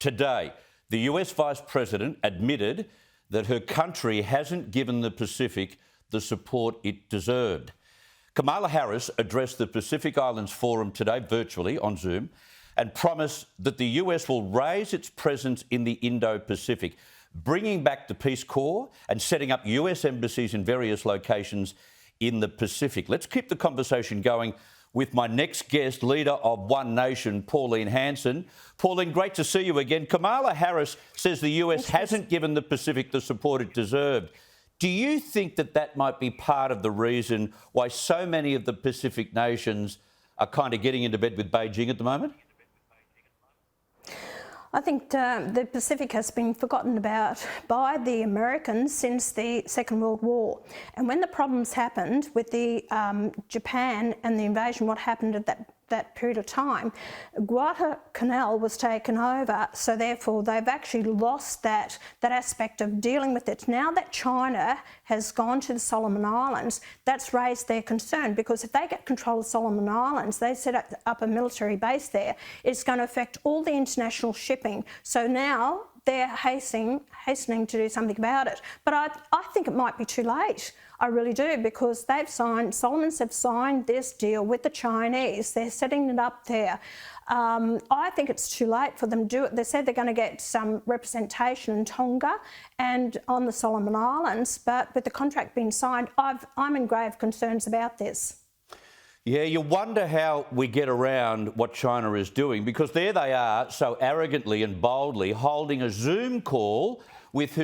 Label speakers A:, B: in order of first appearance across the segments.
A: Today, the US Vice President admitted that her country hasn't given the Pacific the support it deserved. Kamala Harris addressed the Pacific Islands Forum today virtually on Zoom and promised that the US will raise its presence in the Indo-Pacific, bringing back the Peace Corps and setting up US embassies in various locations in the Pacific. Let's keep the conversation going with my next guest, leader of One Nation, Pauline Hanson. Pauline, great to see you again. Kamala Harris says the US hasn't given the Pacific the support it deserved. Do you think that that might be part of the reason why so many of the Pacific nations are kind of getting into bed with Beijing at the moment?
B: I think the Pacific has been forgotten about by the Americans since the Second World War. And when the problems happened with the Japan and the invasion, what happened at that period of time, Guadalcanal was taken over, so therefore they've actually lost that aspect of dealing with it. Now that China has gone to the Solomon Islands, that's raised their concern, because if they get control of Solomon Islands, they set up a military base there, it's going to affect all the international shipping. So now they're hastening to do something about it. But I think it might be too late. I really do, because Solomons have signed this deal with the Chinese. They're setting it up there. I think it's too late for them to do it. They said they're going to get some representation in Tonga and on the Solomon Islands, but with the contract being signed, I'm in grave concerns about this.
A: Yeah, you wonder how we get around what China is doing, because there they are so arrogantly and boldly holding a Zoom call with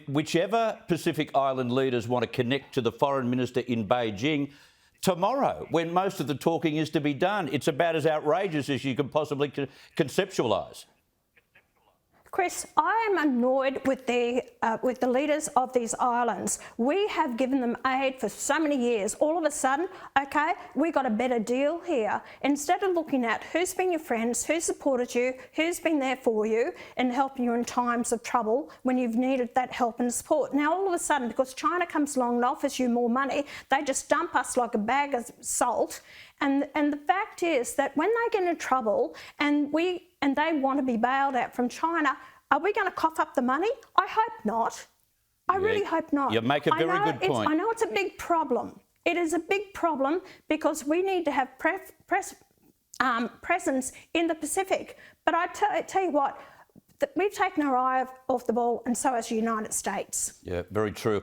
A: whichever Pacific Island leaders want to connect to the foreign minister in Beijing tomorrow, when most of the talking is to be done. It's about as outrageous as you can possibly conceptualise.
B: Chris, I am annoyed with the leaders of these islands. We have given them aid for so many years. All of a sudden, okay, we got a better deal here. Instead of looking at who's been your friends, who supported you, who's been there for you and helping you in times of trouble when you've needed that help and support. Now, all of a sudden, because China comes along and offers you more money, they just dump us like a bag of salt. And the fact is that when they get in trouble and they want to be bailed out from China, are we going to cough up the money? I hope not. I really hope not.
A: You make a very good point.
B: I know it's a big problem. It is a big problem, because we need to have presence in the Pacific. But I tell you what, we've taken our eye off the ball, and so has the United States.
A: Yeah, very true.